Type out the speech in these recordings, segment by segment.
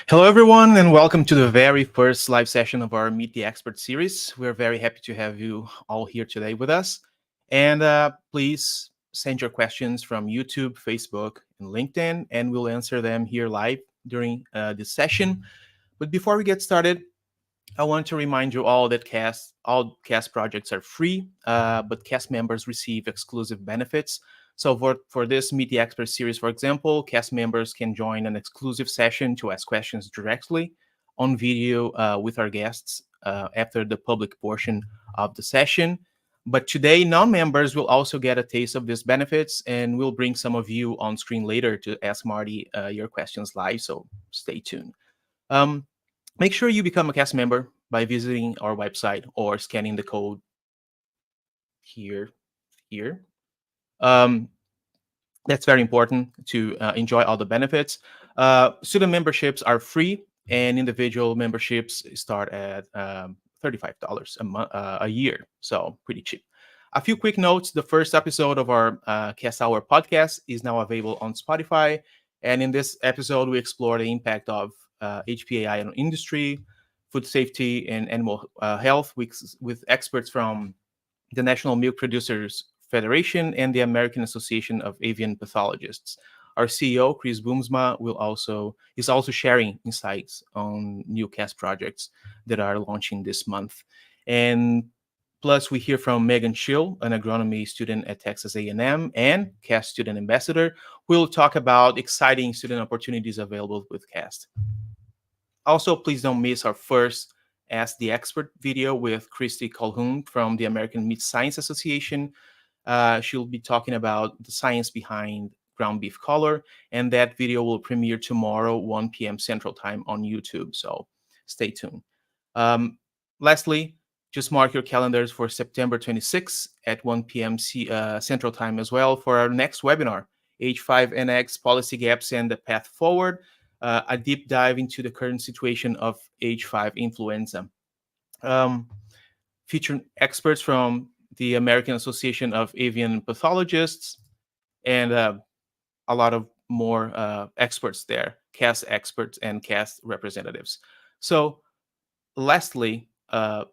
Hello, everyone, and welcome to the very first live session of our Meet the Expert series. We're very happy to have you all here today with us. And please send your questions from YouTube, Facebook, and LinkedIn, and we'll answer them here live during this session. But before we get started, I want to remind you all that all cast projects are free, but cast members receive exclusive benefits. So for this Meet the Expert series, for example, cast members can join an exclusive session to ask questions directly on video with our guests after the public portion of the session. But today, non-members will also get a taste of these benefits, and we'll bring some of you on screen later to ask Marty your questions live, so stay tuned. Make sure you become a cast member by visiting our website or scanning the code here. That's very important to enjoy all the benefits. Student memberships are free, and individual memberships start at $35 a year, so pretty cheap. A few quick notes. The first episode of our Cast Hour podcast is now available on Spotify, and in this episode, we explore the impact of HPAI on industry, food safety, and animal health with experts from the National Milk Producers Federation and the American Association of Avian Pathologists. Our CEO, Chris Boomsma, is also sharing insights on new cast projects that are launching this month. And plus, we hear from Megan Schill, an agronomy student at Texas A&M and CAST student ambassador, who will talk about exciting student opportunities available with CAST. Also, please don't miss our first Ask the Expert video with Christy Colhoun from the American Meat Science Association. She'll be talking about the science behind ground beef color, and that video will premiere tomorrow, 1 p.m. Central Time on YouTube, so stay tuned. Lastly, just mark your calendars for September 26th at 1 p.m. Central Time as well for our next webinar, H5NX Policy Gaps and the Path Forward, a deep dive into the current situation of H5 influenza. Featuring experts from the American Association of Avian Pathologists and a lot of more experts there, CAST experts and CAST representatives. So lastly,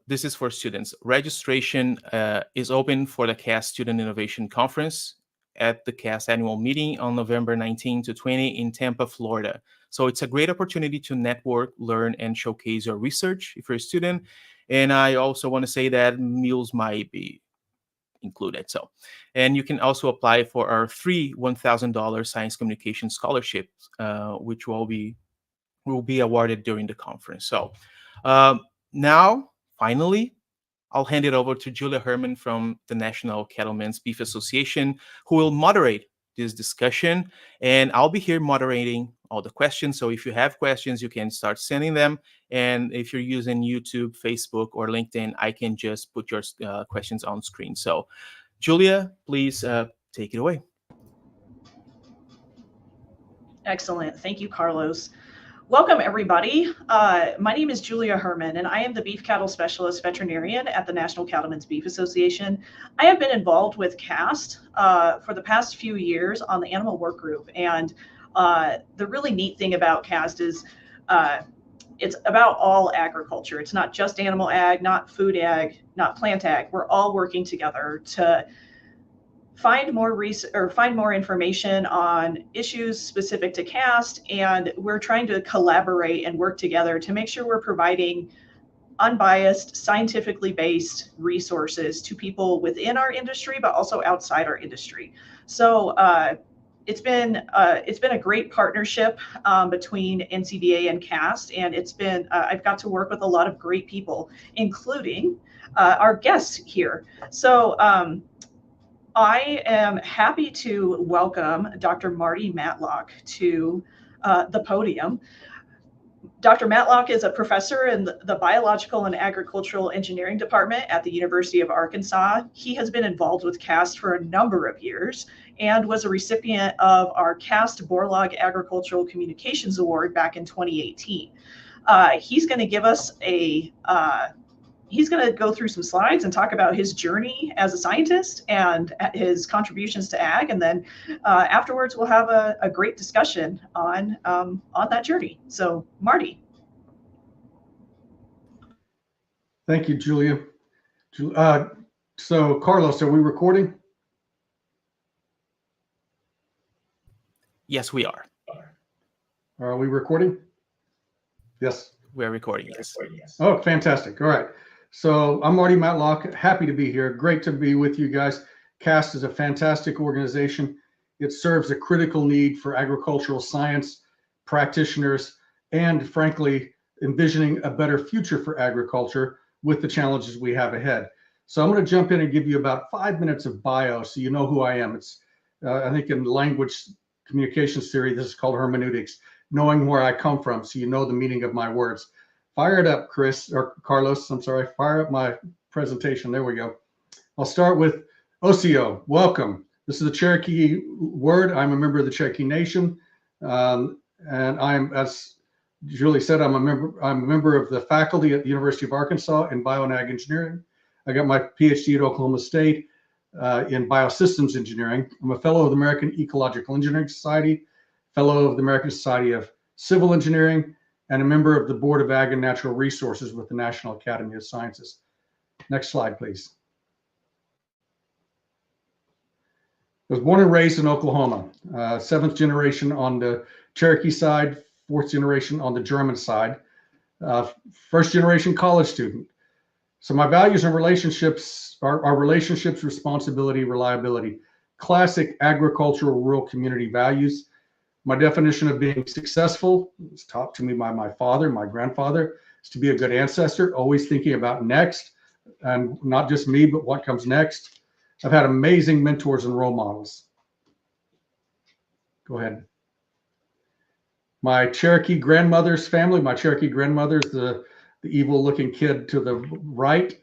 this is for students. Registration is open for the CAST Student Innovation Conference at the CAST annual meeting on November 19 to 20 in Tampa, Florida. So it's a great opportunity to network, learn, and showcase your research if you're a student. And I also want to say that meals might be included. And you can also apply for our free $1,000 science communication scholarship, which will be awarded during the conference. So now, finally, I'll hand it over to Julia Herman from the National Cattlemen's Beef Association, who will moderate this discussion. And I'll be here moderating all the questions. So if you have questions, you can start sending them. And if you're using YouTube, Facebook, or LinkedIn, I can just put your questions on screen. So Julia, please take it away. Excellent. Thank you, Carlos. Welcome, everybody. My name is Julia Herman, and I am the Beef Cattle Specialist Veterinarian at the National Cattlemen's Beef Association. I have been involved with CAST for the past few years on the animal work group. And the really neat thing about CAST is it's about all agriculture. It's not just animal ag, not food ag, not plant ag. We're all working together to find more information on issues specific to CAST, and we're trying to collaborate and work together to make sure we're providing unbiased, scientifically based resources to people within our industry, but also outside our industry. So it's been a great partnership between NCBA and CAST, and it's been I've got to work with a lot of great people, including our guests here. So I am happy to welcome Dr. Marty Matlock to the podium. Dr. Matlock is a professor in the Biological and Agricultural Engineering Department at the University of Arkansas. He has been involved with CAST for a number of years and was a recipient of our CAST Borlaug Agricultural Communications Award back in 2018. He's going to give us a He's going to go through some slides and talk about his journey as a scientist and his contributions to ag. And then afterwards, we'll have a great discussion on that journey. So, Marty. Thank you, Julia. So, Carlos, are we recording? Yes, we are. Are we recording? Yes. We're recording, yes. Oh, fantastic. All right. So I'm Marty Matlock. Happy to be here. Great to be with you guys. CAST is a fantastic organization. It serves a critical need for agricultural science practitioners and, frankly, envisioning a better future for agriculture with the challenges we have ahead. So I'm going to jump in and give you about 5 minutes of bio so you know who I am. It's, I think in language communications theory, this is called hermeneutics, knowing where I come from so you know the meaning of my words. Fire it up, Chris, or Carlos, I'm sorry, fire up my presentation. There we go. I'll start with Osio, welcome. This is a Cherokee word. I'm a member of the Cherokee Nation. And I'm, as Julie said, I'm a member of the faculty at the University of Arkansas in Bio and Ag Engineering. I got my PhD at Oklahoma State in Biosystems Engineering. I'm a fellow of the American Ecological Engineering Society, fellow of the American Society of Civil Engineering, and a member of the Board of Ag and Natural Resources with the National Academy of Sciences. Next slide, please. I was born and raised in Oklahoma, 7th generation on the Cherokee side, 4th generation on the German side, 1st generation college student. So my values and relationships are relationships, responsibility, reliability, classic agricultural rural community values. My definition of being successful was taught to me by my father, my grandfather, is to be a good ancestor, always thinking about next, and not just me, but what comes next. I've had amazing mentors and role models. Go ahead. My Cherokee grandmother's family, my Cherokee grandmother's the evil looking kid to the right,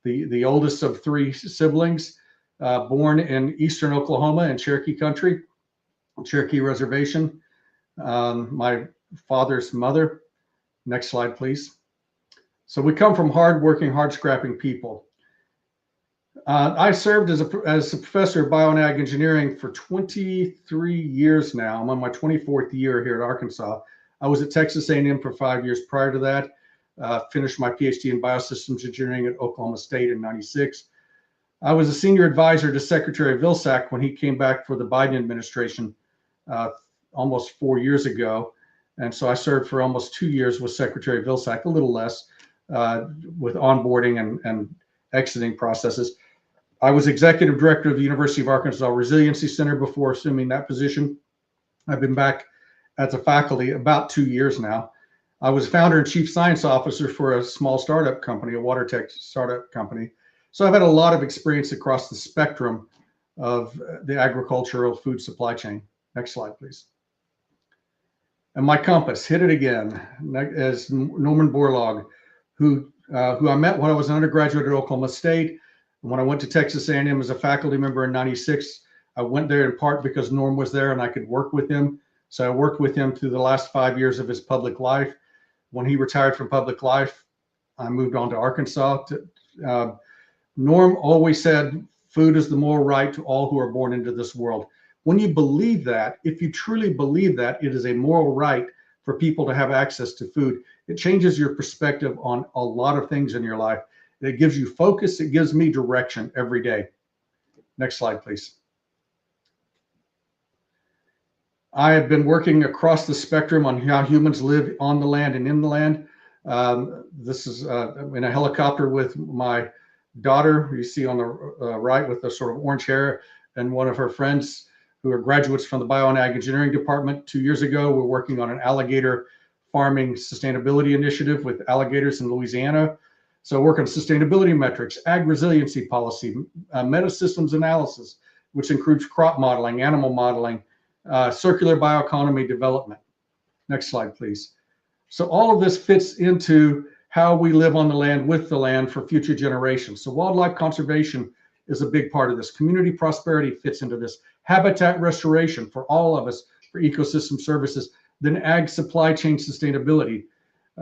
the oldest of 3 siblings, born in eastern Oklahoma in Cherokee country. Cherokee Reservation. My father's mother. Next slide, please. So we come from hard-working, hard-scrapping people. I served as a professor of bio and ag engineering for 23 years now. I'm on my 24th year here at Arkansas. I was at Texas A&M for 5 years prior to that. Finished my PhD in biosystems engineering at Oklahoma State in '96. I was a senior advisor to Secretary Vilsack when he came back for the Biden administration almost 4 years ago. And so I served for almost 2 years with Secretary Vilsack, a little less, with onboarding and exiting processes. I was executive director of the University of Arkansas Resiliency Center before assuming that position. I've been back as a faculty about 2 years now. I was founder and chief science officer for a small startup company, a water tech startup company. So I've had a lot of experience across the spectrum of the agricultural food supply chain. Next slide, please. And my compass, hit it again, as Norman Borlaug, who I met when I was an undergraduate at Oklahoma State. When I went to Texas A&M as a faculty member in '96, I went there in part because Norm was there and I could work with him. So I worked with him through the last 5 years of his public life. When he retired from public life, I moved on to Arkansas. Norm always said, food is the moral right to all who are born into this world. When you believe that, if you truly believe that it is a moral right for people to have access to food, it changes your perspective on a lot of things in your life. It gives you focus. It gives me direction every day. Next slide, please. I have been working across the spectrum on how humans live on the land and in the land. This is in a helicopter with my daughter, who you see on the right with the sort of orange hair, and one of her friends who are graduates from the Bio and Ag Engineering Department. 2 years ago, we're working on an alligator farming sustainability initiative with alligators in Louisiana. So work on sustainability metrics, ag resiliency policy, meta-systems analysis, which includes crop modeling, animal modeling, circular bioeconomy development. Next slide, please. So all of this fits into how we live on the land with the land for future generations. So wildlife conservation is a big part of this. Community prosperity fits into this. Habitat restoration for all of us, for ecosystem services. Then ag supply chain sustainability.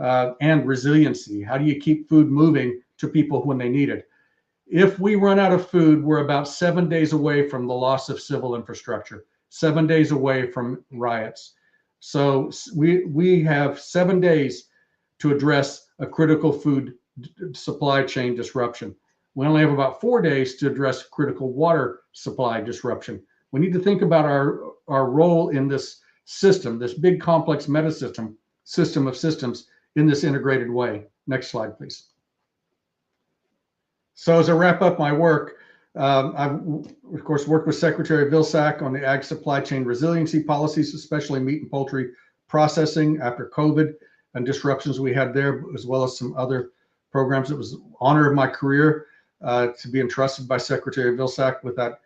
and resiliency. How do you keep food moving to people when they need it? If we run out of food, we're about 7 days away from the loss of civil infrastructure, 7 days away from riots. So we have 7 days to address a critical food supply chain disruption. We only have about 4 days to address critical water supply disruption. We need to think about our role in this system, this big complex system of systems in this integrated way. Next slide, please. So as I wrap up my work, I've, of course, worked with Secretary Vilsack on the ag supply chain resiliency policies, especially meat and poultry processing after COVID and disruptions we had there, as well as some other programs. It was an honor of my career to be entrusted by Secretary Vilsack with that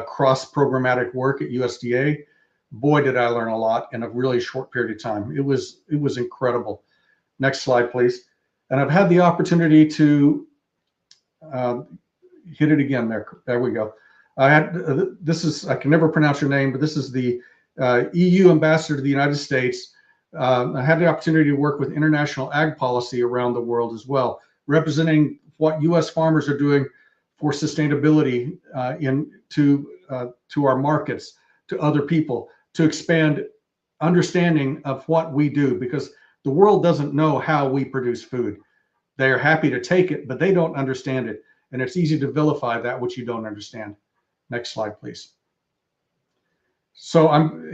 cross-programmatic work at USDA. Boy, did I learn a lot in a really short period of time. It was incredible. Next slide, please. And I've had the opportunity to hit it again there. There we go. I had this is, I can never pronounce your name, but this is the EU ambassador to the United States. I had the opportunity to work with international ag policy around the world as well, representing what U.S. farmers are doing for sustainability to our markets, to other people, to expand understanding of what we do, because the world doesn't know how we produce food. They are happy to take it, but they don't understand it. And it's easy to vilify that which you don't understand. Next slide, please. So I'm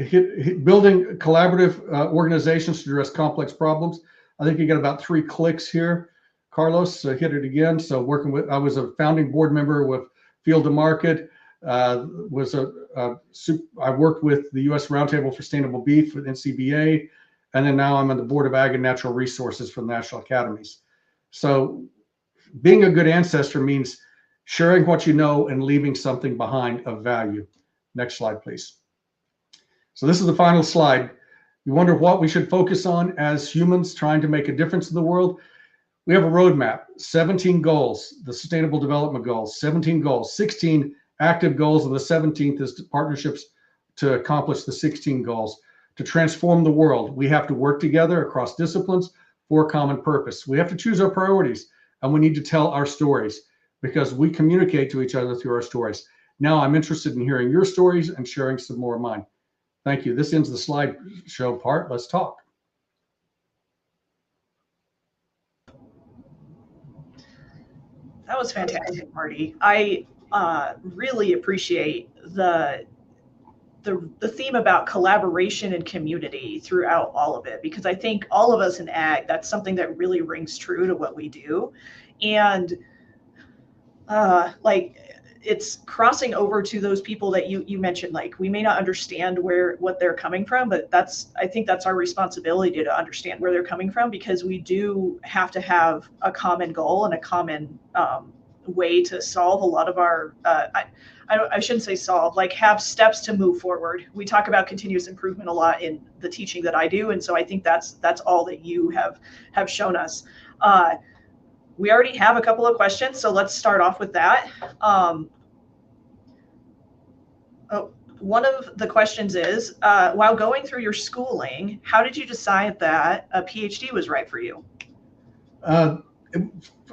building collaborative organizations to address complex problems. I think you got about 3 clicks here. Carlos, hit it again. So I was a founding board member with Field to Market. I worked with the U.S. Roundtable for Sustainable Beef with NCBA. And then now I'm on the Board of Ag and Natural Resources for the National Academies. So being a good ancestor means sharing what you know and leaving something behind of value. Next slide, please. So this is the final slide. You wonder what we should focus on as humans trying to make a difference in the world. We have a roadmap, 17 goals, the Sustainable Development Goals, 17 goals, 16 active goals, and the 17th is partnerships to accomplish the 16 goals. To transform the world, we have to work together across disciplines for a common purpose. We have to choose our priorities, and we need to tell our stories because we communicate to each other through our stories. Now I'm interested in hearing your stories and sharing some more of mine. Thank you. This ends the slideshow part. Let's talk. That was fantastic, Marty. I really appreciate the theme about collaboration and community throughout all of it, because I think all of us in ag, that's something that really rings true to what we do. And like it's crossing over to those people that you mentioned, like we may not understand what they're coming from, but I think that's our responsibility to understand where they're coming from, because we do have to have a common goal and a common way to solve a lot of our I shouldn't say solve, like have steps to move forward. We talk about continuous improvement a lot in the teaching that I do. And so I think that's all that you have shown us. We already have a couple of questions, so let's start off with that. One of the questions is, while going through your schooling, how did you decide that a PhD was right for you?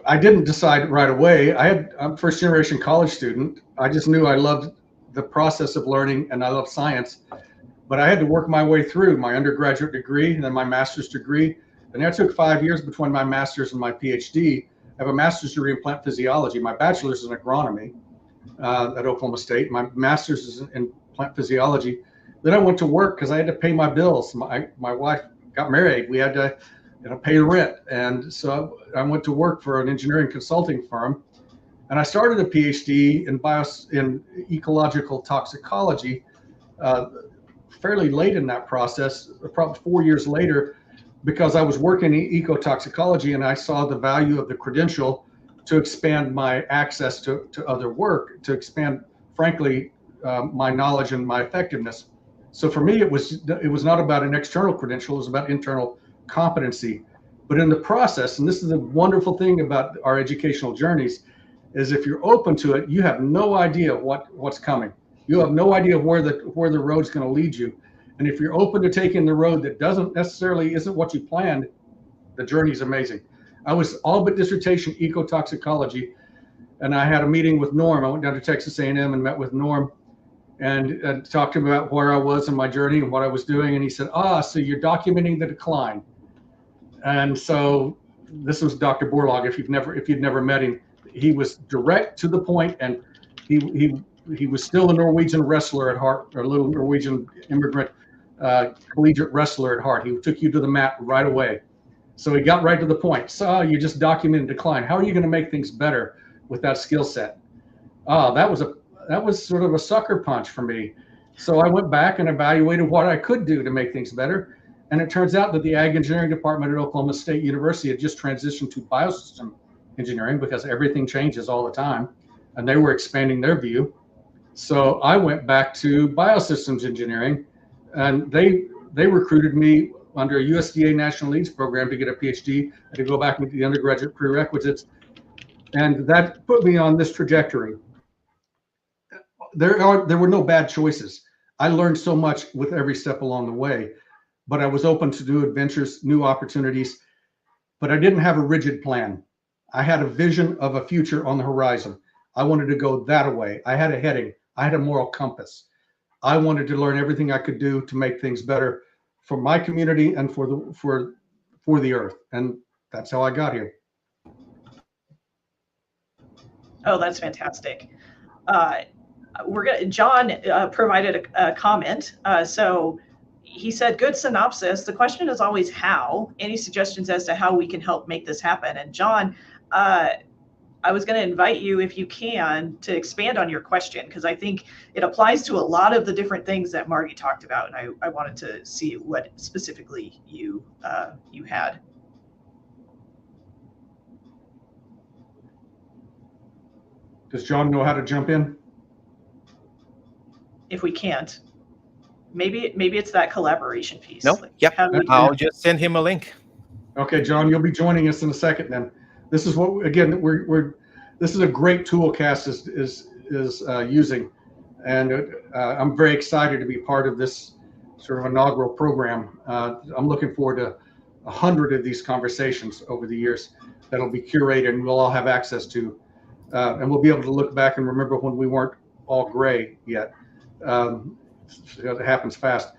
I didn't decide right away. I'm a first generation college student. I just knew I loved the process of learning and I love science, but I had to work my way through my undergraduate degree and then my master's degree. And that took 5 years between my master's and my PhD. I have a master's degree in plant physiology. My bachelor's is in agronomy at Oklahoma State. My master's is in plant physiology. Then I went to work because I had to pay my bills. My wife got married. We had to pay the rent. And so I went to work for an engineering consulting firm. And I started a PhD in ecological toxicology fairly late in that process, probably 4 years later, because I was working in ecotoxicology and I saw the value of the credential to expand my access to other work, to expand, frankly, my knowledge and my effectiveness. So for me, it was not about an external credential, it was about internal competency. But in the process, and this is the wonderful thing about our educational journeys, is if you're open to it, you have no idea what's coming. You have no idea where the road's going to lead you. And if you're open to taking the road that isn't what you planned, The journey is amazing. I was all but dissertation ecotoxicology, and I had a meeting with Norm. I went down to Texas A&M and met with Norm and talked to him about where I was in my journey and what I was doing. And he said, so you're documenting the decline. And so this was Dr. Borlaug. If you'd never met him, he was direct to the point, and he was still a Norwegian wrestler at heart, or a little Norwegian immigrant collegiate wrestler at heart. He took you to the mat right away. So he got right to the point. So you just documented decline. How are you going to make things better with that skill set? That was sort of a sucker punch for me. So I went back and evaluated what I could do to make things better. And it turns out that the Ag Engineering Department at Oklahoma State University had just transitioned to biosystem engineering, because everything changes all the time, and they were expanding their view. So I went back to biosystems engineering, and they recruited me under a USDA National Leads program to get a PhD and to go back into the undergraduate prerequisites. And that put me on this trajectory. There were no bad choices. I learned so much with every step along the way, but I was open to new adventures, new opportunities, but I didn't have a rigid plan. I had a vision of a future on the horizon. I wanted to go that way. I had a heading. I had a moral compass. I wanted to learn everything I could do to make things better for my community and for the earth. And that's how I got here. Oh, that's fantastic. John provided a comment. So he said, good synopsis. The question is always how. Any suggestions as to how we can help make this happen? And John, I was going to invite you, if you can, to expand on your question, because I think it applies to a lot of the different things that Marty talked about. And I wanted to see what specifically you had. Does John know how to jump in? If we can't, maybe it's that collaboration piece. No, yep. I'll just send him a link. Okay, John, you'll be joining us in a second. Then this is what this is a great tool Cass is using, and I'm very excited to be part of this sort of inaugural program. I'm looking forward to 100 of these conversations over the years that'll be curated and we'll all have access to, and we'll be able to look back and remember when we weren't all gray yet. It happens fast.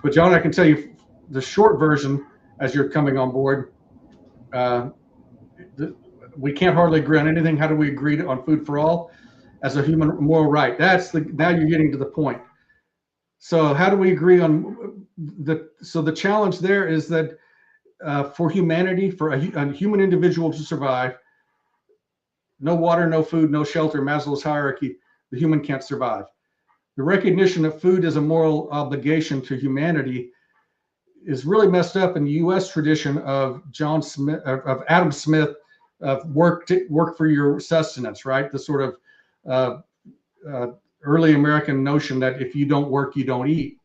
But John, I can tell you the short version as you're coming on board. We can't hardly agree on anything. How do we agree on food for all as a human moral right? Now you're getting to the point. So how do we agree on the challenge there is that for humanity, for a human individual to survive, no water, no food, no shelter, Maslow's hierarchy, the human can't survive. The recognition of food as a moral obligation to humanity is really messed up in the U.S. tradition of Adam Smith, of work for your sustenance, right? The sort of early American notion that if you don't work, you don't eat.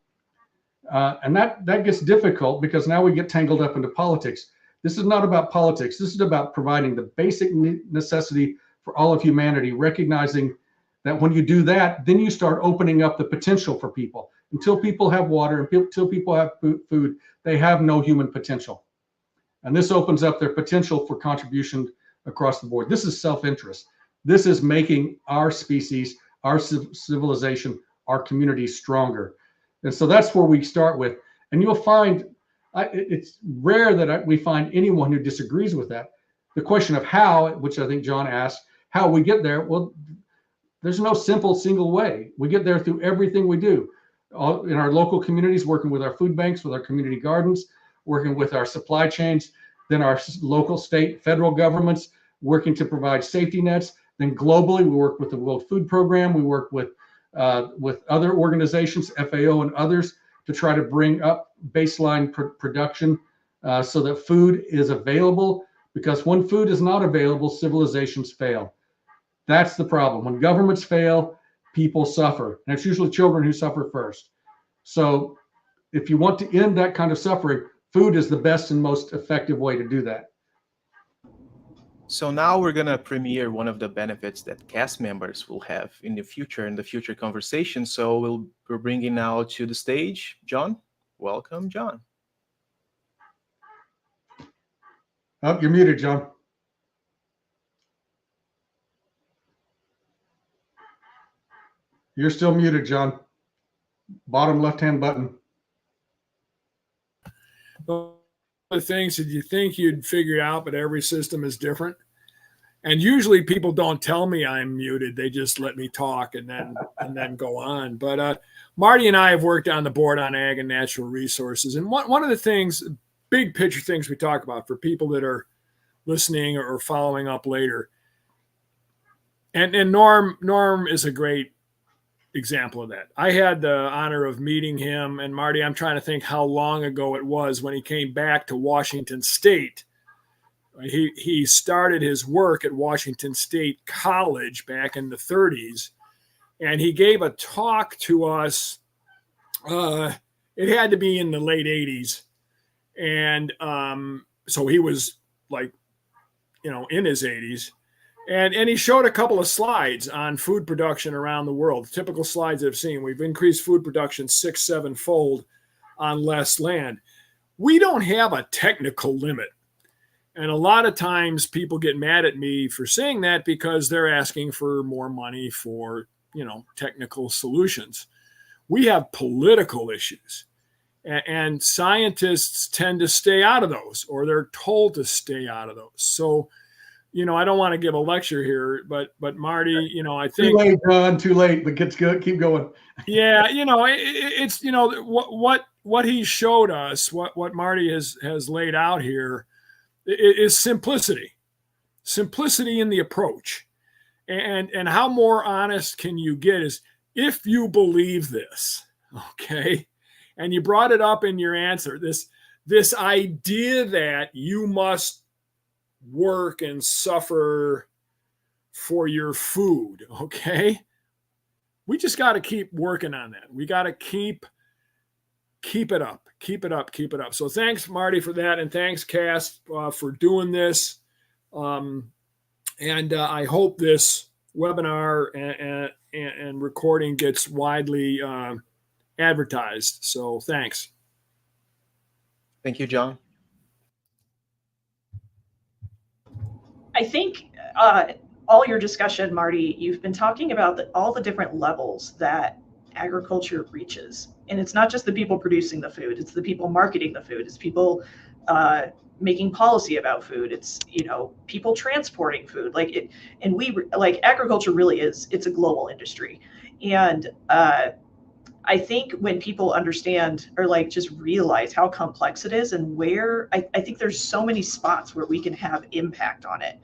And that gets difficult because now we get tangled up into politics. This is not about politics. This is about providing the basic necessity for all of humanity, recognizing that when you do that, then you start opening up the potential for people. Until people have water, until people have food, they have no human potential. And this opens up their potential for contribution across the board. This is self-interest. This is making our species, our civilization, our community stronger. And so that's where we start with. And you'll find, it's rare that we find anyone who disagrees with that. The question of how, which I think John asked, how we get there, well, there's no simple single way. We get there through everything we do. In our local communities, working with our food banks, with our community gardens, working with our supply chains, then our local, state, federal governments, working to provide safety nets. Then globally, we work with the World Food Program. We work with other organizations, FAO and others, to try to bring up baseline production so that food is available. Because when food is not available, civilizations fail. That's the problem. When governments fail, people suffer. And it's usually children who suffer first. So if you want to end that kind of suffering, food is the best and most effective way to do that. So now we're going to premiere one of the benefits that cast members will have in the future conversation. So we're bringing now to the stage, John. Welcome, John. Oh, you're muted, John. You're still muted, John. Bottom left-hand button. Well, the things that you think you'd figure out, but every system is different. And usually people don't tell me I'm muted. They just let me talk and then go on. But Marty and I have worked on the board on ag and natural resources. And one of the things, big picture things we talk about for people that are listening or following up later. And Norm is a great example of that. I had the honor of meeting him, and Marty, I'm trying to think how long ago it was when he came back to Washington State. He started his work at Washington State College back in the 30s, and he gave a talk to us. It had to be in the late 80s, and so he was like, in his 80s. And he showed a couple of slides on food production around the world, typical slides I've seen. We've increased food production 6-7-fold on less land. We don't have a technical limit. And a lot of times people get mad at me for saying that because they're asking for more money for, technical solutions. We have political issues. And scientists tend to stay out of those, or they're told to stay out of those. So, I don't want to give a lecture here, but Marty, I think too late, John, too late, but gets good. Keep going. Yeah. It's, what he showed us, what Marty has laid out here is simplicity in the approach. And how more honest can you get is if you believe this, okay. And you brought it up in your answer, this idea that you must work and suffer for your food, okay? We just got to keep working on that. We got to keep it up. So thanks, Marty, for that, and thanks, Cass, for doing this. And I hope this webinar and recording gets widely advertised. So thanks. Thank you, John. I think all your discussion, Marty, you've been talking about all the different levels that agriculture reaches. And it's not just the people producing the food, it's the people marketing the food, it's people making policy about food, it's, people transporting food. Agriculture really it's a global industry. And I think when people understand or just realize how complex it is and where, I think there's so many spots where we can have impact on it.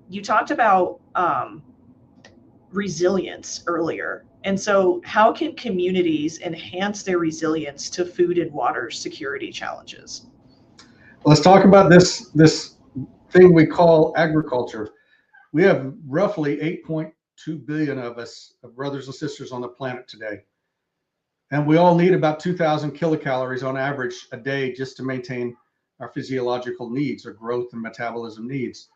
You talked about resilience earlier. And so how can communities enhance their resilience to food and water security challenges? Let's talk about this thing we call agriculture. We have roughly 8.2 billion of us, of brothers and sisters on the planet today. And we all need about 2,000 kilocalories on average a day just to maintain our physiological needs or growth and metabolism needs.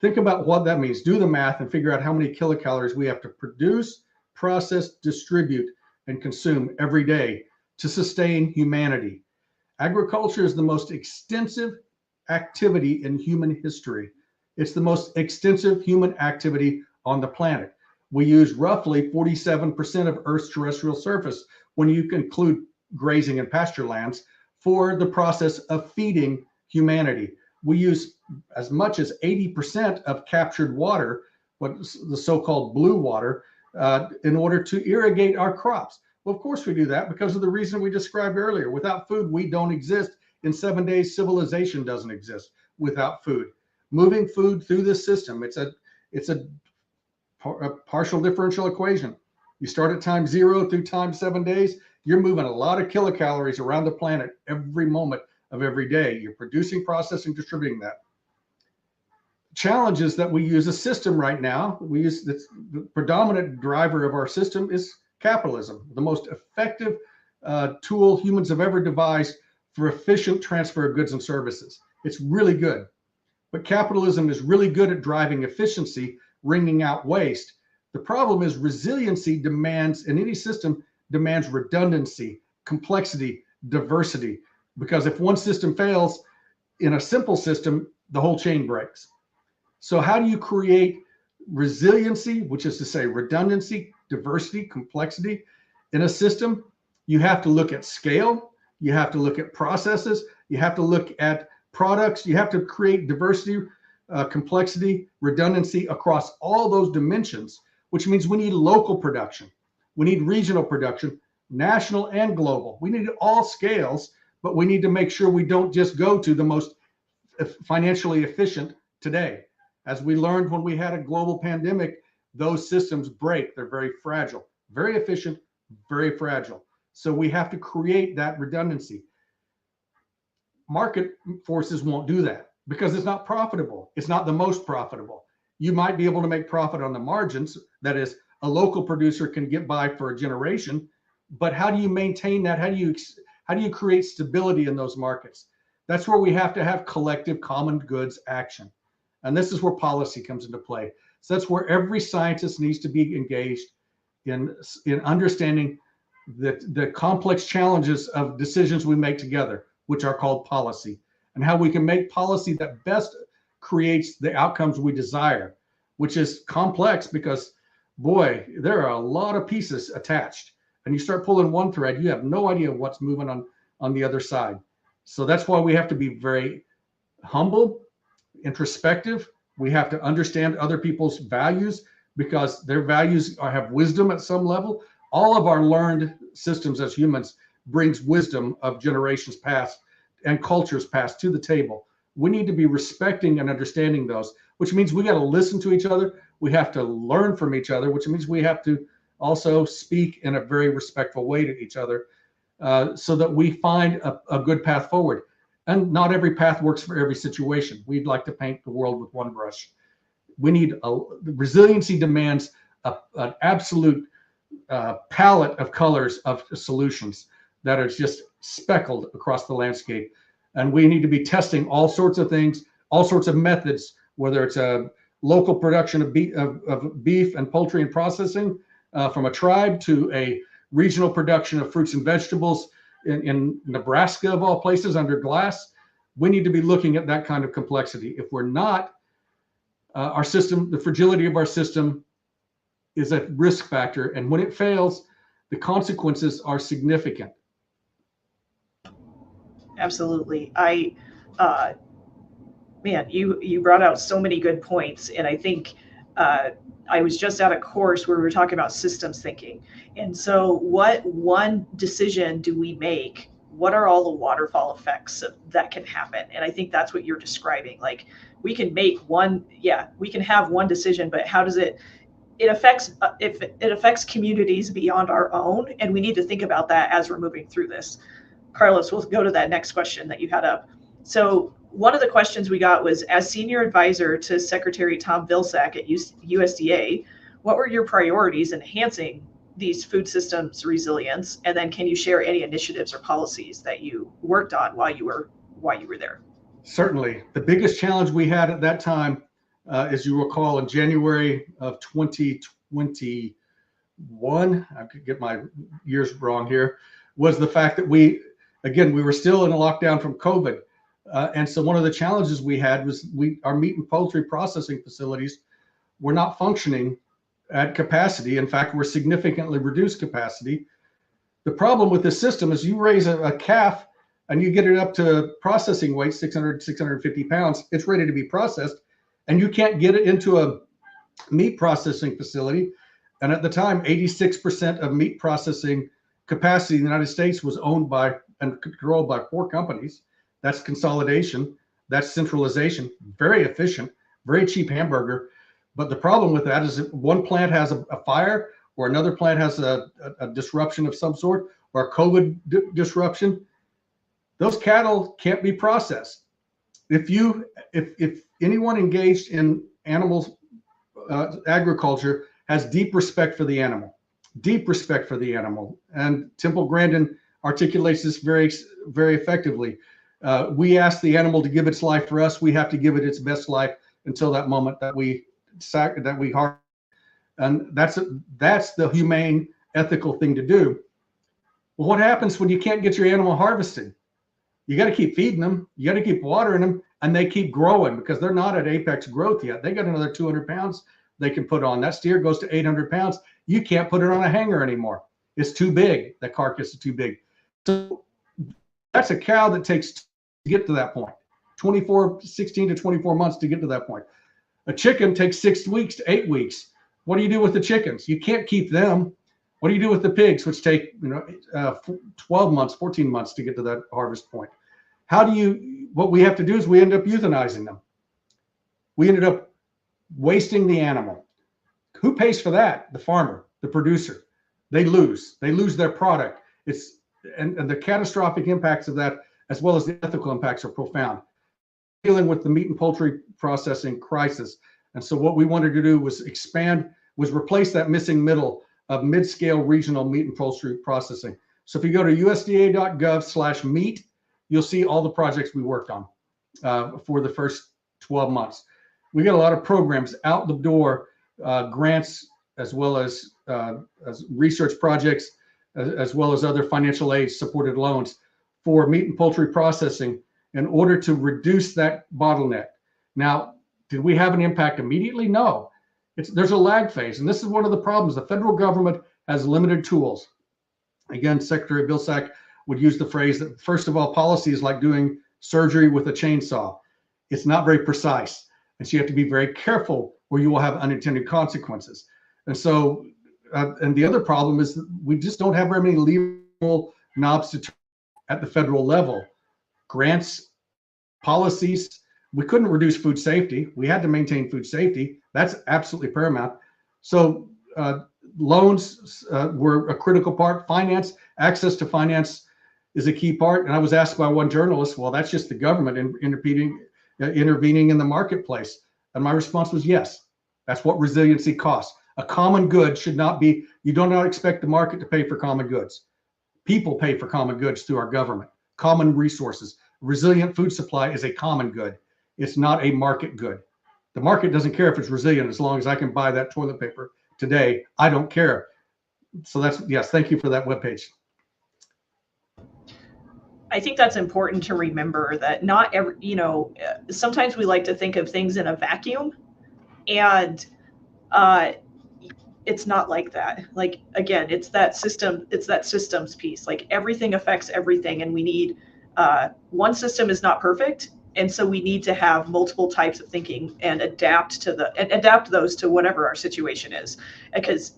Think about what that means. Do the math and figure out how many kilocalories we have to produce, process, distribute, and consume every day to sustain humanity. Agriculture is the most extensive activity in human history. It's the most extensive human activity on the planet. We use roughly 47% of Earth's terrestrial surface, when you include grazing and pasture lands, for the process of feeding humanity. We use as much as 80% of captured water, what's the so-called blue water, in order to irrigate our crops. Well, of course we do that because of the reason we described earlier. Without food, we don't exist. In 7 days, civilization doesn't exist without food. Moving food through this system, it's a partial differential equation. You start at time 0 through time 7 days, you're moving a lot of kilocalories around the planet every moment of every day. You're producing, processing, distributing that. Challenge is that we use a system right now. The predominant driver of our system is capitalism, the most effective tool humans have ever devised for efficient transfer of goods and services. It's really good. But capitalism is really good at driving efficiency, wringing out waste. The problem is resiliency demands, in any system, demands redundancy, complexity, diversity. Because if one system fails, in a simple system, the whole chain breaks. So how do you create resiliency, which is to say redundancy, diversity, complexity in a system? You have to look at scale. You have to look at processes. You have to look at products. You have to create diversity, complexity, redundancy across all those dimensions, which means we need local production. We need regional production, national and global. We need all scales, but we need to make sure we don't just go to the most financially efficient today. As we learned when we had a global pandemic, those systems break. They're very fragile, very efficient, very fragile. So we have to create that redundancy. Market forces won't do that because it's not profitable. It's not the most profitable. You might be able to make profit on the margins. That is, a local producer can get by for a generation, but how do you maintain that? How do you create stability in those markets? That's where we have to have collective common goods action. And this is where policy comes into play. So that's where every scientist needs to be engaged in understanding the complex challenges of decisions we make together, which are called policy, and how we can make policy that best creates the outcomes we desire, which is complex because, boy, there are a lot of pieces attached. And you start pulling one thread, you have no idea what's moving on the other side. So that's why we have to be very humble, introspective. We have to understand other people's values because their values have wisdom at some level. All of our learned systems as humans brings wisdom of generations past and cultures past to the table. We need to be respecting and understanding those, which means we got to listen to each other. We have to learn from each other, which means we have to also speak in a very respectful way to each other so that we find a good path forward. And not every path works for every situation. We'd like to paint the world with one brush. We need resiliency demands an absolute palette of colors of solutions that are just speckled across the landscape. And we need to be testing all sorts of things, all sorts of methods, whether it's a local production of beef and poultry and processing from a tribe to a regional production of fruits and vegetables in Nebraska, of all places, under glass. We need to be looking at that kind of complexity. If we're not, our system, the fragility of our system is a risk factor. And when it fails, the consequences are significant. Absolutely. Man, you brought out so many good points. And I think I was just at a course where we were talking about systems thinking. And so what one decision do we make? What are all the waterfall effects that can happen? And I think that's what you're describing. Like we can make one, we can have one decision, but how does it affects communities beyond our own. And we need to think about that as we're moving through this. Carlos, we'll go to that next question that you had up. So one of the questions we got was, as senior advisor to Secretary Tom Vilsack at USDA, what were your priorities in enhancing these food systems resilience? And then can you share any initiatives or policies that you worked on while you were there? Certainly. The biggest challenge we had at that time, as you recall, in January of 2021, I could get my years wrong here, was the fact that we were still in a lockdown from COVID. And so one of the challenges we had was our meat and poultry processing facilities were not functioning at capacity. In fact, we're significantly reduced capacity. The problem with this system is you raise a calf and you get it up to processing weight, 600, 650 pounds, it's ready to be processed, and you can't get it into a meat processing facility. And at the time, 86% of meat processing capacity in the United States was owned by and controlled by 4 companies. That's consolidation, that's centralization, very efficient, very cheap hamburger. But the problem with that is if one plant has a fire or another plant has a disruption of some sort or a COVID disruption, those cattle can't be processed. If anyone engaged in animals agriculture has deep respect for the animal. And Temple Grandin articulates this very, very effectively. We ask the animal to give its life for us. We have to give it its best life until that moment that we harvest. And that's the humane, ethical thing to do. Well, what happens when you can't get your animal harvested? You got to keep feeding them. You got to keep watering them, and they keep growing because they're not at apex growth yet. They got another 200 pounds they can put on. That steer goes to 800 pounds. You can't put it on a hanger anymore. It's too big. That carcass is too big. So that's a cow that takes to get to that point. 16 to 24 months to get to that point. A chicken takes 6 weeks to 8 weeks. What do you do with the chickens? You can't keep them. What do you do with the pigs, which take 12 months, 14 months to get to that harvest point? What we have to do is we end up euthanizing them. We ended up wasting the animal. Who pays for that? The farmer, the producer. They lose their product. And the catastrophic impacts of that, as well as the ethical impacts, are profound. Dealing with the meat and poultry processing crisis. And so what we wanted to do was replace that missing middle of mid-scale regional meat and poultry processing. So if you go to usda.gov/meat, you'll see all the projects we worked on for the first 12 months. We got a lot of programs out the door, grants, as well as research projects, as well as other financial aid supported loans for meat and poultry processing in order to reduce that bottleneck. Now, did we have an impact immediately? No. There's a lag phase, and this is one of the problems. The federal government has limited tools. Again, Secretary Vilsack would use the phrase that, first of all, policy is like doing surgery with a chainsaw. It's not very precise, and so you have to be very careful, or you will have unintended consequences. And so, and the other problem is that we just don't have very many legal knobs to turn at the federal level. Grants, policies. We couldn't reduce food safety. We had to maintain food safety. That's absolutely paramount. So loans were a critical part. Finance, access to finance is a key part. And I was asked by one journalist, well, that's just the government intervening in the marketplace. And my response was, yes, that's what resiliency costs. A common good should not be, you do not expect the market to pay for common goods. People pay for common goods through our government, common resources. Resilient food supply is a common good. It's not a market good. The market doesn't care if it's resilient as long as I can buy that toilet paper today. I don't care. So that's, yes, thank you for that webpage. I think that's important to remember that not every, sometimes we like to think of things in a vacuum, and it's not like that. Like, again, it's that systems piece. Like, everything affects everything, and we need, one system is not perfect. And so we need to have multiple types of thinking and adapt those to whatever our situation is. Because,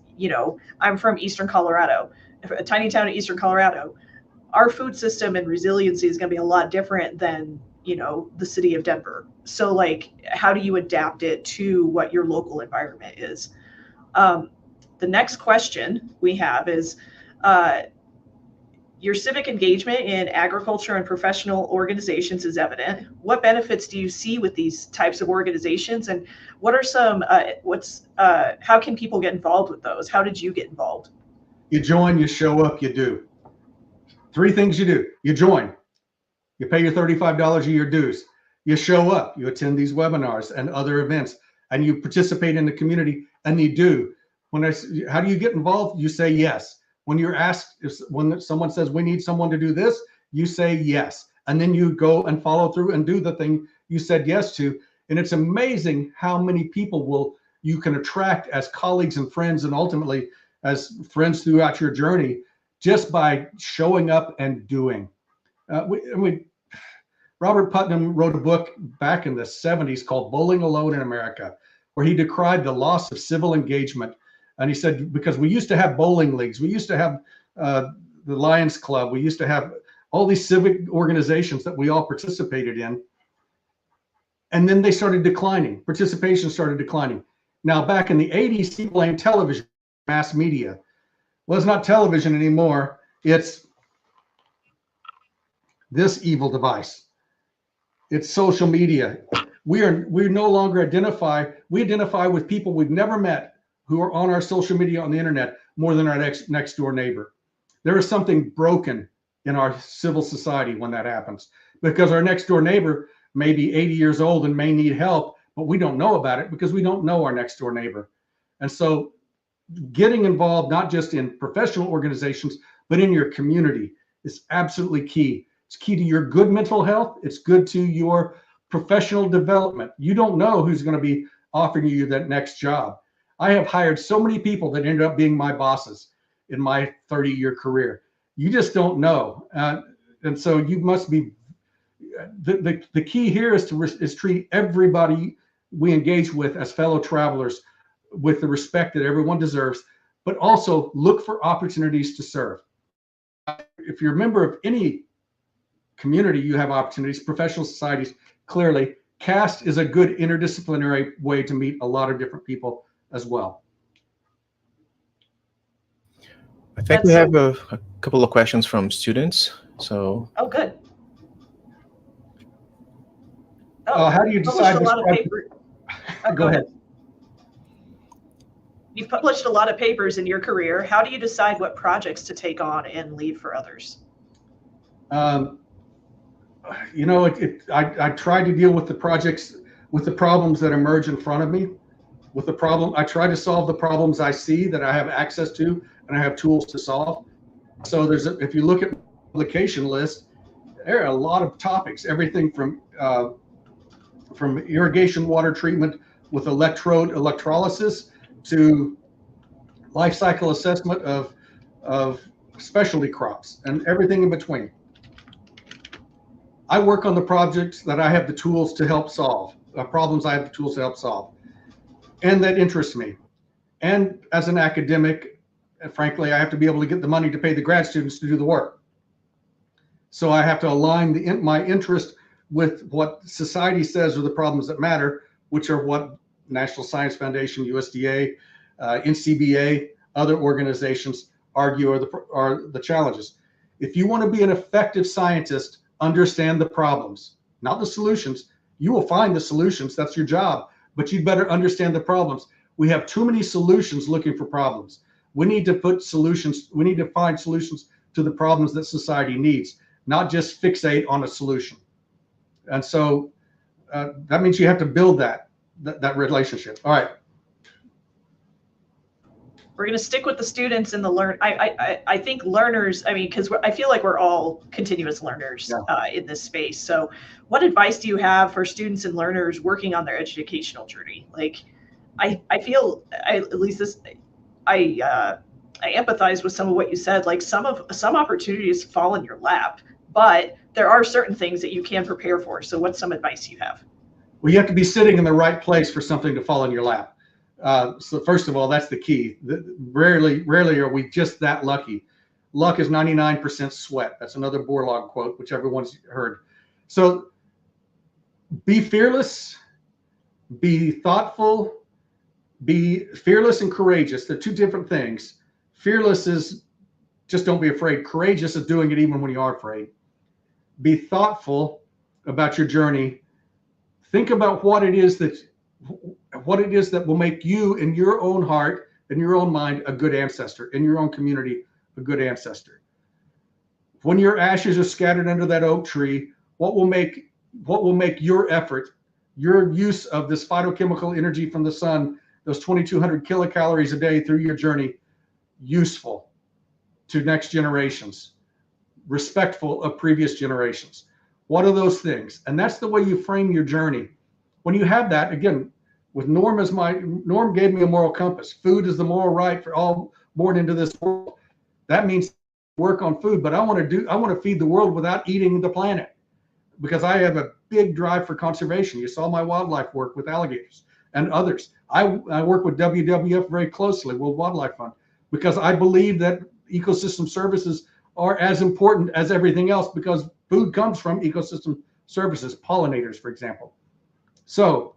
I'm from Eastern Colorado, a tiny town in Eastern Colorado. Our food system and resiliency is going to be a lot different than, the city of Denver. So, like, how do you adapt it to what your local environment is? The next question we have is, your civic engagement in agriculture and professional organizations is evident. What benefits do you see with these types of organizations, and what are some? How can people get involved with those? How did you get involved? You join, you show up, you do. 3 things you do. You join. You pay your $35 a year dues. You show up. You attend these webinars and other events, and you participate in the community. And you do. How do you get involved? You say yes. When you're asked, when someone says we need someone to do this, you say yes, and then you go and follow through and do the thing you said yes to. And it's amazing how many people you can attract as colleagues and friends, and ultimately as friends throughout your journey, just by showing up and doing. Robert Putnam wrote a book back in the 70s called Bowling Alone in America, where he decried the loss of civil engagement. And he said, because we used to have bowling leagues, we used to have the Lions Club, we used to have all these civic organizations that we all participated in. And then they started declining. Participation started declining. Now, back in the 80s, he blamed television, mass media. Well, it's not television anymore. It's this evil device. It's social media. We no longer identify with people we've never met who are on our social media on the internet more than our next door neighbor. There is something broken in our civil society when that happens, because our next door neighbor may be 80 years old and may need help, but we don't know about it because we don't know our next door neighbor. And so getting involved, not just in professional organizations, but in your community is absolutely key. It's key to your good mental health. It's good to your professional development. You don't know who's going to be offering you that next job. I have hired so many people that ended up being my bosses in my 30-year career. You just don't know. And so you must be, the key here is to treat everybody we engage with as fellow travelers with the respect that everyone deserves, but also look for opportunities to serve. If you're a member of any community, you have opportunities, professional societies, clearly. CAST is a good interdisciplinary way to meet a lot of different people as well. I think we have a couple of questions from students. So. Oh, good. How do you decide? Go ahead. You've published a lot of papers in your career. How do you decide what projects to take on and leave for others? You know, I try to deal with the projects, with the problems that emerge in front of me. With the problem, I try to solve the problems I see that I have access to and I have tools to solve. So if you look at the publication list, there are a lot of topics, everything from irrigation water treatment with electrolysis to life cycle assessment of specialty crops and everything in between. I work on the projects that I have the tools to help solve, problems I have the tools to help solve, and that interest me. And as an academic, frankly, I have to be able to get the money to pay the grad students to do the work. So I have to align my interest with what society says are the problems that matter, which are what National Science Foundation, USDA, NCBA, other organizations argue are the challenges. If you want to be an effective scientist, understand the problems, not the solutions. You will find the solutions, that's your job, but you'd better understand the problems. We have too many solutions looking for problems. We need to find solutions to the problems that society needs, not just fixate on a solution. And so that means you have to build that relationship. All right. We're going to stick with the students and the I think learners, I mean, because I feel like we're all continuous learners in this space. So what advice do you have for students and learners working on their educational journey? Like, I feel, at least this, I empathize with some of what you said. Like some opportunities fall in your lap, but there are certain things that you can prepare for. So what's some advice you have? Well, you have to be sitting in the right place for something to fall in your lap. So first of all, that's the key. Rarely are we just that lucky. Luck is 99% sweat. That's another Borlaug quote, which everyone's heard. So be fearless, be thoughtful, be fearless and courageous. They're two different things. Fearless is just don't be afraid. Courageous is doing it even when you are afraid. Be thoughtful about your journey. Think about what it is that will make you in your own heart, in your own mind, a good ancestor, in your own community, a good ancestor. When your ashes are scattered under that oak tree, what will make your effort, your use of this phytochemical energy from the sun, those 2,200 kilocalories a day through your journey, useful to next generations, respectful of previous generations? What are those things? And that's the way you frame your journey. When you have that, again, with Norm gave me a moral compass. Food is the moral right for all born into this world. That means work on food, but I want to feed the world without eating the planet, because I have a big drive for conservation. You saw my wildlife work with alligators and others. I work with WWF very closely, World Wildlife Fund, because I believe that ecosystem services are as important as everything else, because food comes from ecosystem services, pollinators, for example. So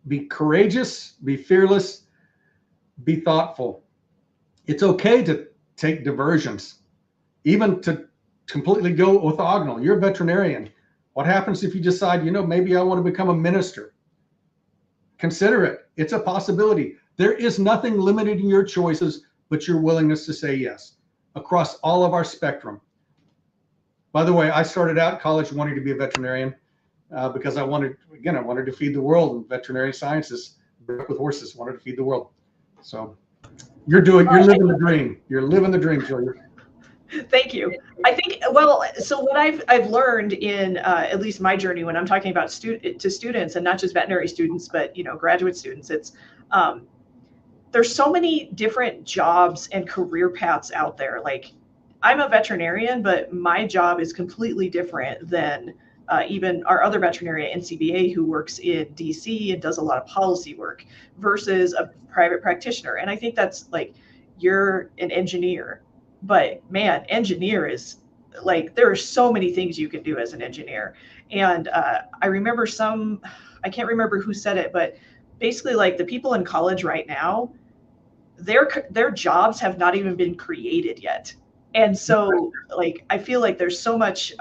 be courageous, be fearless, be thoughtful. It's okay to take diversions, even to completely go orthogonal. You're a veterinarian. What happens if you decide, maybe I want to become a minister? Consider it. It's a possibility. There is nothing limited in your choices but your willingness to say yes across all of our spectrum. By the way, I started out college wanting to be a veterinarian because I wanted to feed the world, and veterinary sciences with horses, wanted to feed the world. So you're living the dream. You're living the dream, Julia. Thank you. I think, well, so what I've learned in at least my journey when I'm talking about students, and not just veterinary students, but graduate students, it's there's so many different jobs and career paths out there. Like, I'm a veterinarian, but my job is completely different than even our other veterinarian at NCBA who works in DC and does a lot of policy work versus a private practitioner. And I think that's like, you're an engineer, but man, engineer is like, there are so many things you can do as an engineer. And I remember I can't remember who said it, but basically, like, the people in college right now, their jobs have not even been created yet. And so, like, I feel like there's so much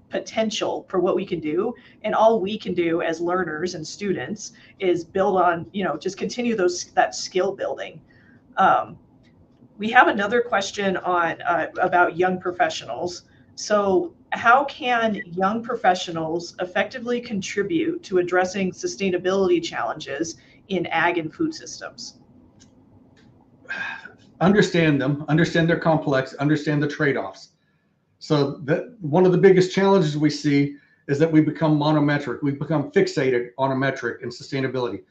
potential for what we can do, and all we can do as learners and students is build on, just continue that skill building. We have another question on about young professionals. So, how can young professionals effectively contribute to addressing sustainability challenges in ag and food systems? Understand them, understand their complex, understand the trade-offs. So one of the biggest challenges we see is that we become monometric. We become fixated on a metric in sustainability.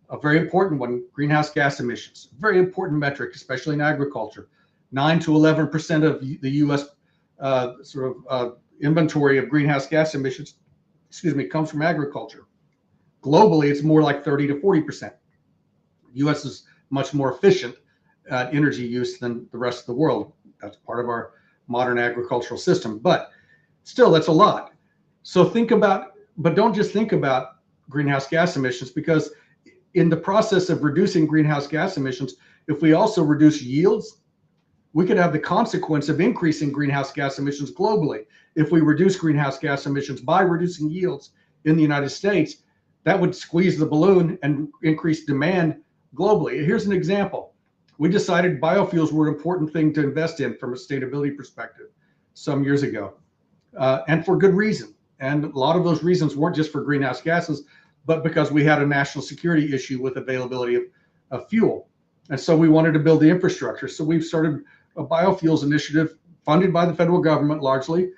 A very important one, greenhouse gas emissions, very important metric, especially in agriculture. 9 to 11% of the U.S. Inventory of greenhouse gas emissions, comes from agriculture. Globally, it's more like 30 to 40%. The U.S. is much more efficient at energy use than the rest of the world. That's part of our modern agricultural system, but still, that's a lot. So but don't just think about greenhouse gas emissions, because in the process of reducing greenhouse gas emissions, if we also reduce yields, we could have the consequence of increasing greenhouse gas emissions globally. If we reduce greenhouse gas emissions by reducing yields in the United States, that would squeeze the balloon and increase demand globally. Here's an example. We decided biofuels were an important thing to invest in from a sustainability perspective some years ago, and for good reason. And a lot of those reasons weren't just for greenhouse gases, but because we had a national security issue with availability of fuel. And so we wanted to build the infrastructure. So we've started a biofuels initiative funded by the federal government largely,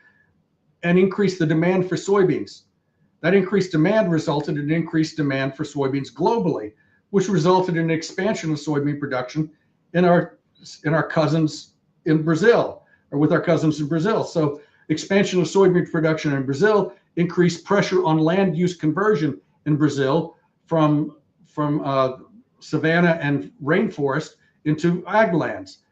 and increased the demand for soybeans. That increased demand resulted in increased demand for soybeans globally, which resulted in an expansion of soybean production in our cousins in Brazil, or with our cousins in Brazil. So expansion of soybean production in Brazil increased pressure on land use conversion in Brazil from savanna and rainforest into ag lands.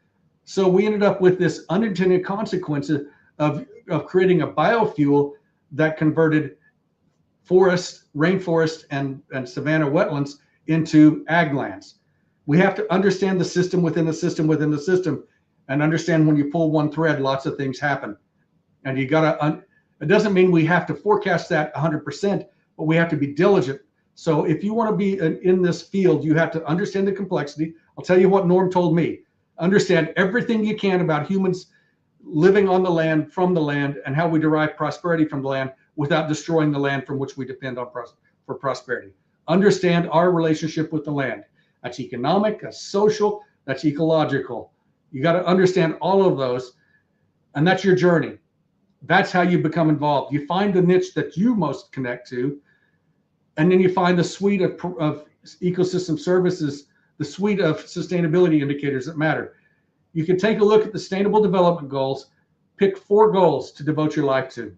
So we ended up with this unintended consequence of creating a biofuel that converted forest, rainforest, and savanna wetlands into ag lands. We have to understand the system within the system within the system, and understand when you pull one thread, lots of things happen. And you gotta, it doesn't mean we have to forecast that 100%, but we have to be diligent. So if you want to be in this field, you have to understand the complexity. I'll tell you what Norm told me. Understand everything you can about humans living on the land, from the land, and how we derive prosperity from the land without destroying the land from which we depend on for prosperity. Understand our relationship with the land. That's economic, that's social, that's ecological. You got to understand all of those, and that's your journey. That's how you become involved. You find the niche that you most connect to, and then you find the suite of ecosystem services, the suite of sustainability indicators that matter. You can take a look at the Sustainable Development Goals, pick 4 goals to devote your life to.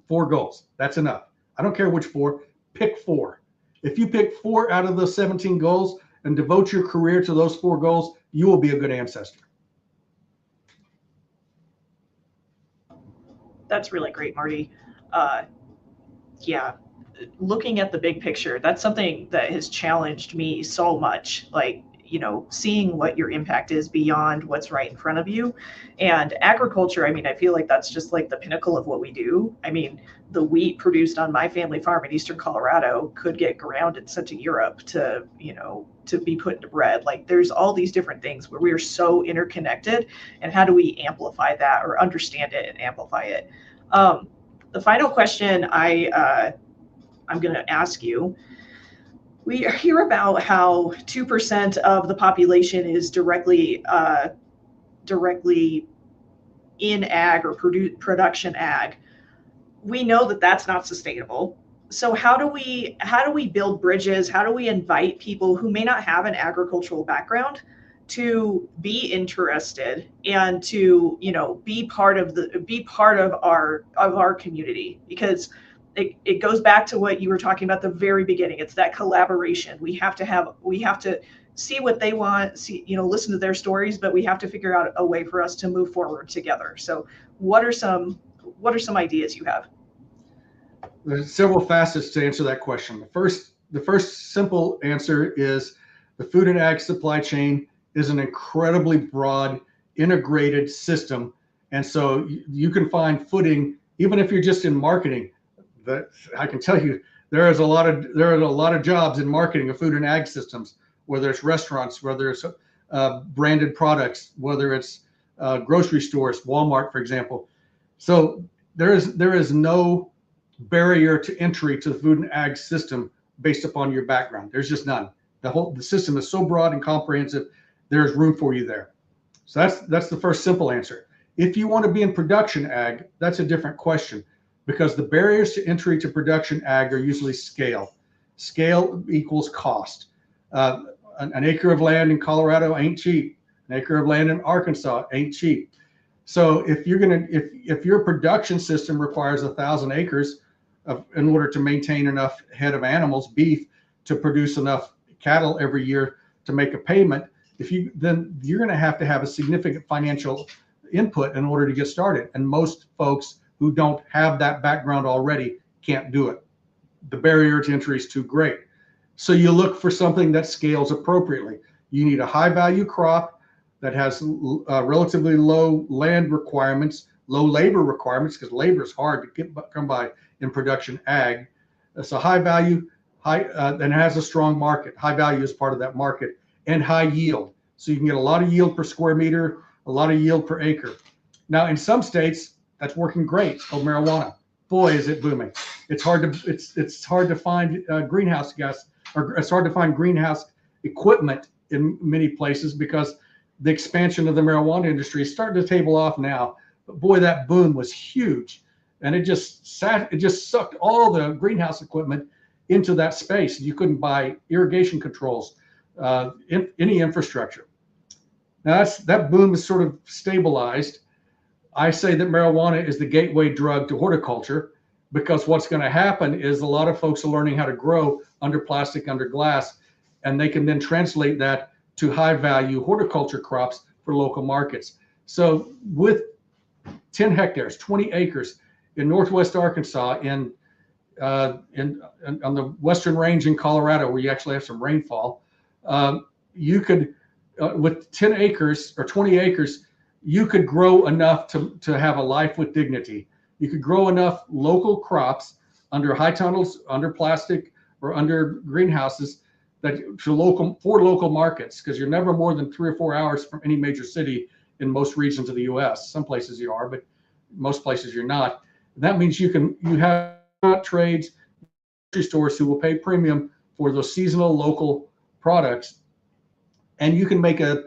4 goals, that's enough. I don't care which 4, pick 4. If you pick 4 out of those 17 goals and devote your career to those 4 goals, you will be a good ancestor. That's really great, Marty. Yeah, looking at the big picture, that's something that has challenged me so much. Like, seeing what your impact is beyond what's right in front of you. And agriculture, I mean, I feel like that's just like the pinnacle of what we do. I mean, the wheat produced on my family farm in eastern Colorado could get ground and sent to Europe to be put into bread. Like, there's all these different things where we are so interconnected, and how do we amplify that, or understand it and amplify it? The final question I'm going to ask you, we hear about how 2% of the population is directly in ag or production ag, we know that that's not sustainable. So how do we build bridges? How do we invite people who may not have an agricultural background to be interested and to, you know, be part of our community? Because it goes back to what you were talking about at the very beginning. It's that collaboration. We have to see what they want, listen to their stories, but we have to figure out a way for us to move forward together. So what are some ideas you have? There's several facets to answer that question. The first simple answer is the food and ag supply chain is an incredibly broad, integrated system. And so you can find footing, even if you're just in marketing. That I can tell you, there are a lot of jobs in marketing of food and ag systems, whether it's restaurants, whether it's branded products, whether it's grocery stores, Walmart, for example. So there is no barrier to entry to the food and ag system based upon your background. There's just none. The system is so broad and comprehensive. There's room for you there. So that's the first simple answer. If you want to be in production ag, that's a different question, because the barriers to entry to production ag are usually scale. Scale equals cost. An acre of land in Colorado ain't cheap. An acre of land in Arkansas ain't cheap. So if your production system requires 1,000 acres in order to maintain enough head of animals, beef, to produce enough cattle every year to make a payment, then you're going to have a significant financial input in order to get started. And most folks who don't have that background already can't do it. The barrier to entry is too great. So you look for something that scales appropriately. You need a high value crop that has relatively low land requirements, low labor requirements, because labor is hard to come by in production ag. So high value, and has a strong market. High value is part of that market, and high yield. So you can get a lot of yield per square meter, a lot of yield per acre. Now, in some states, that's working great. It's called marijuana. Boy, is it booming. It's hard to find greenhouse gas, or it's hard to find greenhouse equipment in many places because the expansion of the marijuana industry is starting to table off now. But boy, that boom was huge. And it just sucked all the greenhouse equipment into that space. You couldn't buy irrigation controls, any infrastructure. Now that boom is sort of stabilized. I say that marijuana is the gateway drug to horticulture, because what's going to happen is a lot of folks are learning how to grow under plastic, under glass, and they can then translate that to high value horticulture crops for local markets. So with 10 hectares, 20 acres in Northwest Arkansas, on the Western Range in Colorado, where you actually have some rainfall, you could, with 10 acres or 20 acres, you could grow enough to have a life with dignity. You could grow enough local crops under high tunnels, under plastic, or under greenhouses for local markets, because you're never more than 3 or 4 hours from any major city in most regions of the U.S. Some places you are, but most places you're not. That means you have trades, grocery stores who will pay premium for those seasonal local products, and you can make a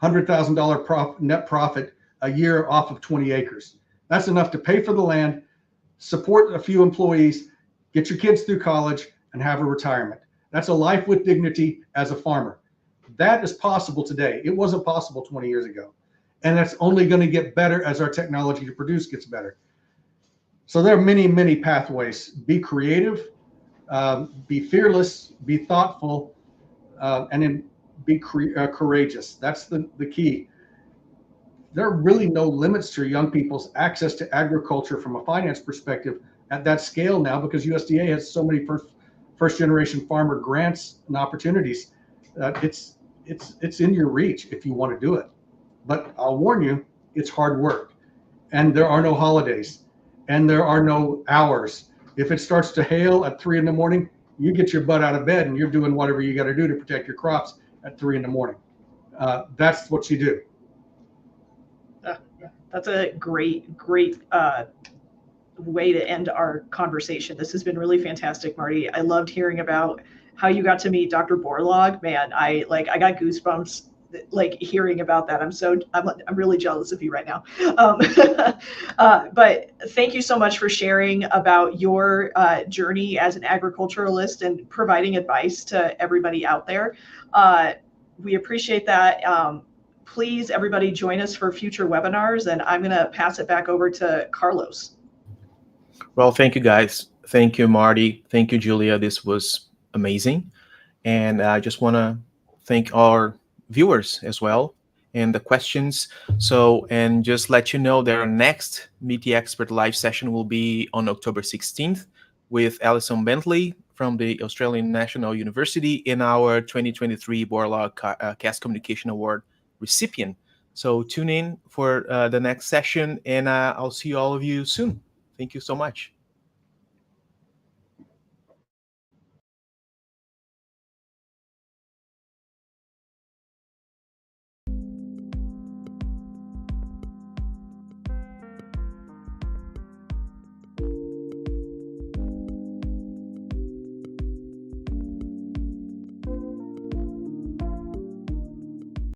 $100,000 net profit a year off of 20 acres. That's enough to pay for the land, support a few employees, get your kids through college, and have a retirement. That's a life with dignity as a farmer. That is possible today. It wasn't possible 20 years ago. And that's only going to get better as our technology to produce gets better. So there are many, many pathways. Be creative, be fearless, be thoughtful, and then be courageous. That's the key. There are really no limits to young people's access to agriculture from a finance perspective at that scale now, because USDA has so many first generation farmer grants and opportunities. It's in your reach if you want to do it. But I'll warn you, it's hard work, and there are no holidays, and there are no hours. If it starts to hail at 3 a.m, you get your butt out of bed and you're doing whatever you got to do to protect your crops at 3 a.m. That's what you do. That's a great way to end our conversation. This has been really fantastic, Marty. I loved hearing about how you got to meet Dr. Borlaug. Man, I got goosebumps like hearing about that. I'm really jealous of you right now. But thank you so much for sharing about your journey as an agriculturalist and providing advice to everybody out there. We appreciate that. Please, everybody, join us for future webinars, and I'm going to pass it back over to Carlos. Well, thank you, guys. Thank you, Marty. Thank you, Julia. This was amazing. And I just want to thank our viewers as well and the questions. So, and just let you know that our next Meet the Expert live session will be on October 16th with Alison Bentley from the Australian National University in our 2023 Borlaug Cast Communication Award recipient. So tune in for the next session, and I'll see all of you soon. Thank you so much.